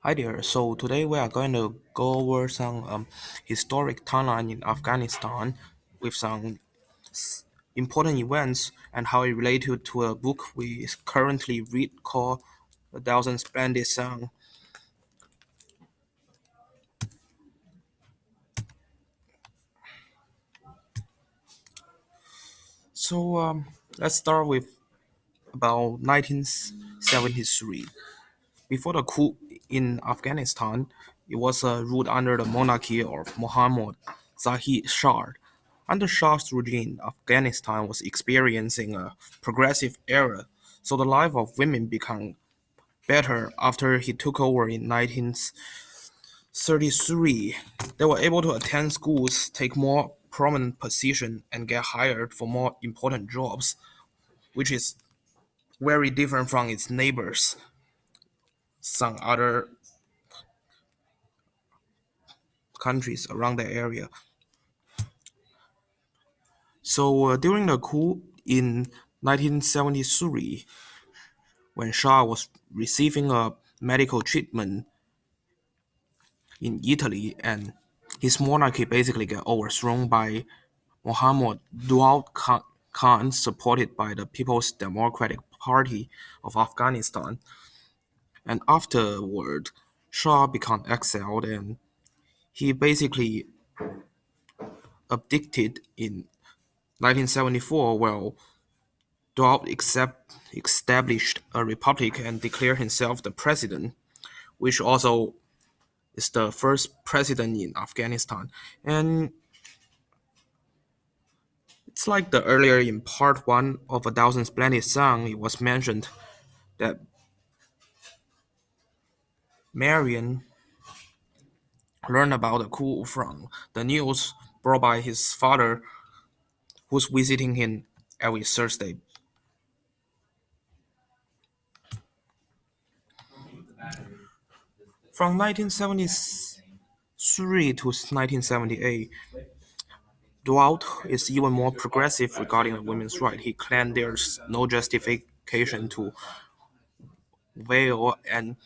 Hi there. So today we are going to go over some historic timeline in Afghanistan with some important events and how it related to a book we currently read called "A Thousand Splendid Sun." So let's start with about 1973. Before the coup in Afghanistan, it was ruled under the monarchy of Mohammad Zahid Shah. Under Shah's regime, Afghanistan was experiencing a progressive era, so the life of women became better after he took over in 1933. They were able to attend schools, take more prominent positions, and get hired for more important jobs, which is very different from its neighbors, some other countries around the area. So during the coup in 1973, when Shah was receiving a medical treatment in Italy and his monarchy basically got overthrown by Muhammad Dual Khan, supported by the People's Democratic Party of Afghanistan. And afterward, Shah became exiled and he basically abdicated in 1974, while Dowd established a republic and declared himself the president, which also is the first president in Afghanistan. And it's like the earlier in part one of A Thousand Splendid Sun, it was mentioned that Marion learned about the coup from the news brought by his father, who's visiting him every Thursday. From 1973 to 1978, Dowd is even more progressive regarding the women's rights. He claimed there's no justification to veil and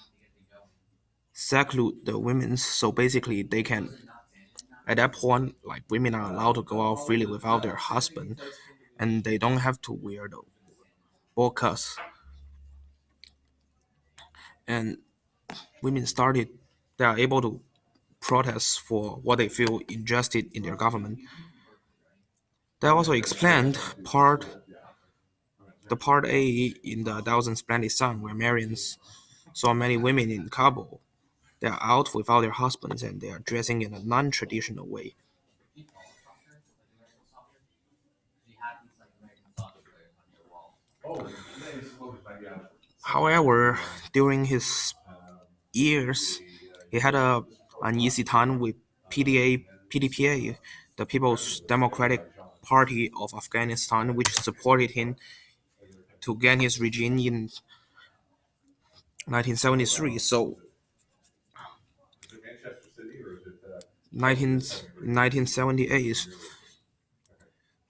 seclude the women, so basically they can, at that point, like women are allowed to go out freely without their husband, and they don't have to wear the burqas. And women started, they are able to protest for what they feel injustice in their government. They also explained part A in the Thousand Splendid Sun, where Marion saw many women in Kabul. They are out without their husbands and they are dressing in a non-traditional way. However, during his years, he had a uneasy time with PDPA, the People's Democratic Party of Afghanistan, which supported him to gain his regime in 1973. So, 1978,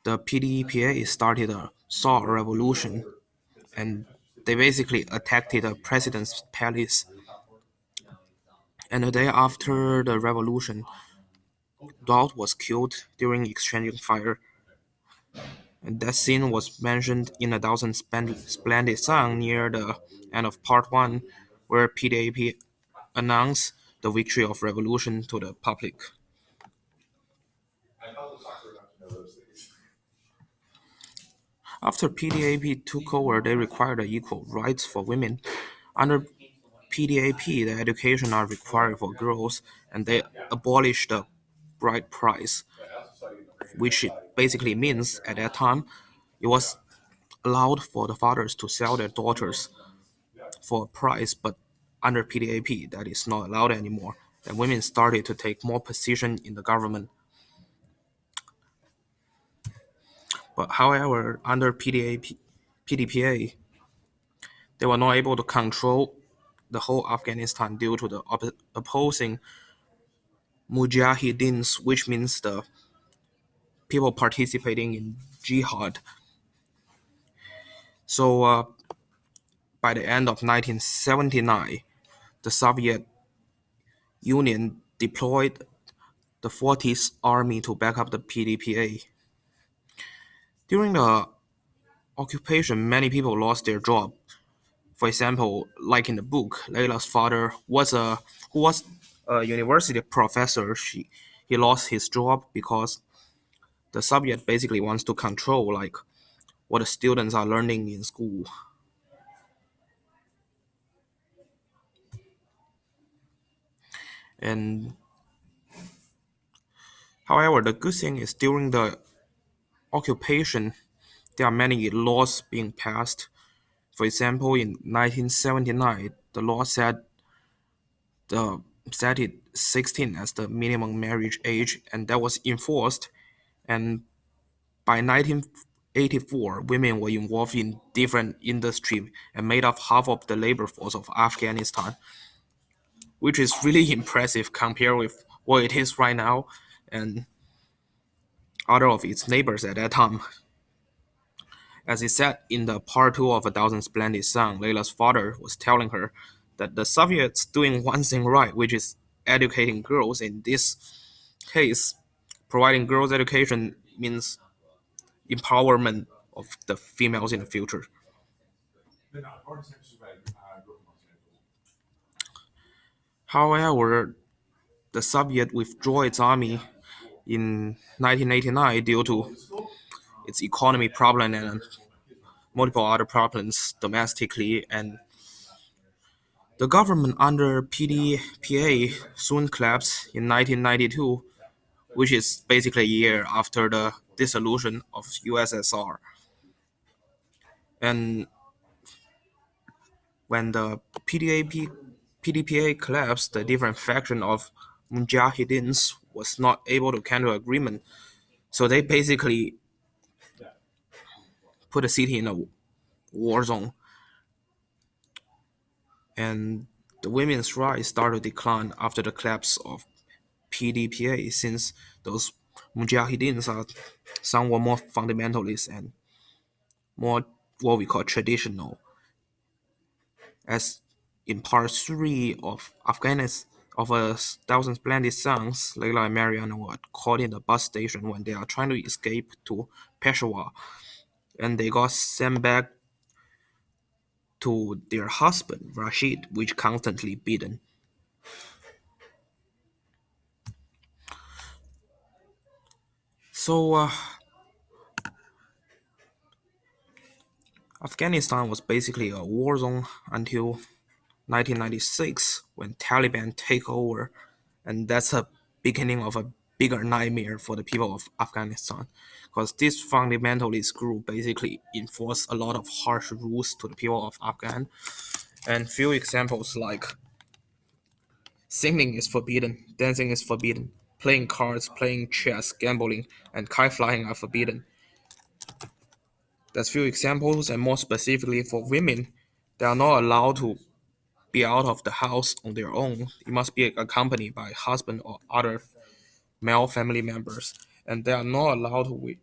the PDPA started a Saw revolution, and they basically attacked the president's palace. And the day after the revolution, Dowd was killed during exchanging fire, and that scene was mentioned in A Thousand Splendid Sun near the end of part one, where PDAP announced the victory of revolution to the public. After PDAP took over, they required equal rights for women. Under PDAP, the education are required for girls, and they abolished the bride price, which basically means at that time it was allowed for the fathers to sell their daughters for a price, but under PDAP, that is not allowed anymore. And women started to take more position in the government. But however, under PDPA, they were not able to control the whole Afghanistan due to the opposing mujahideens, which means the people participating in jihad. So by the end of 1979, the Soviet Union deployed the 40th Army to back up the PDPA. During the occupation, many people lost their job. For example, like in the book, Layla's father who was a university professor. He lost his job because the Soviet basically wants to control like what the students are learning in school. And however, the good thing is during the occupation, there are many laws being passed. For example, in 1979, the law the set it 16 as the minimum marriage age, and that was enforced. And by 1984, women were involved in different industries and made up half of the labor force of Afghanistan, which is really impressive compared with what it is right now and other of its neighbors at that time. As he said in the part 2 of A Thousand Splendid Sons, Layla's father was telling her that the Soviets doing one thing right, which is educating girls. In this case, providing girls education means empowerment of the females in the future. However, the Soviet withdrew its army in 1989 due to its economy problem and multiple other problems domestically, and the government under PDPA soon collapsed in 1992, which is basically a year after the dissolution of USSR. And when the PDPA collapsed, the different faction of Mujahideen was not able to come to agreement. So they basically put the city in a war zone, and the women's rights started to decline after the collapse of PDPA, since those Mujahideens are somewhat more fundamentalist and more what we call traditional. As in part 3 of Afghanistan of A Thousand Splendid Sons, Layla and Marianne were caught in the bus station when they are trying to escape to Peshawar, and they got sent back to their husband Rashid, which constantly beaten. So Afghanistan was basically a war zone until 1996 when Taliban take over, and that's a beginning of a bigger nightmare for the people of Afghanistan, because this fundamentalist group basically enforce a lot of harsh rules to the people of Afghan, and few examples like singing is forbidden, dancing is forbidden, playing cards, playing chess, gambling, and kite flying are forbidden. That's few examples, and more specifically for women, they are not allowed to be out of the house on their own. It must be accompanied by husband or other male family members, and they are not allowed to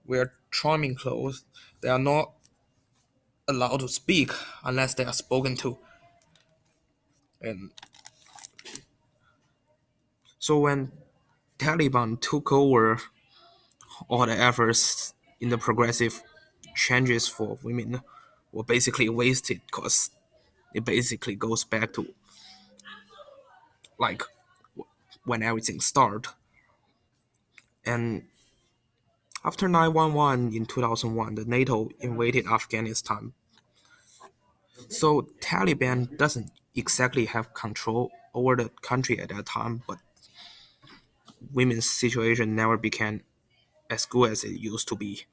wear charming clothes. They are not allowed to speak unless they are spoken to. And so when Taliban took over, all the efforts in the progressive changes for women were basically wasted, because it basically goes back to like when everything started. And after 9/11 in 2001, the NATO invaded Afghanistan. So Taliban doesn't exactly have control over the country at that time, but women's situation never became as good as it used to be.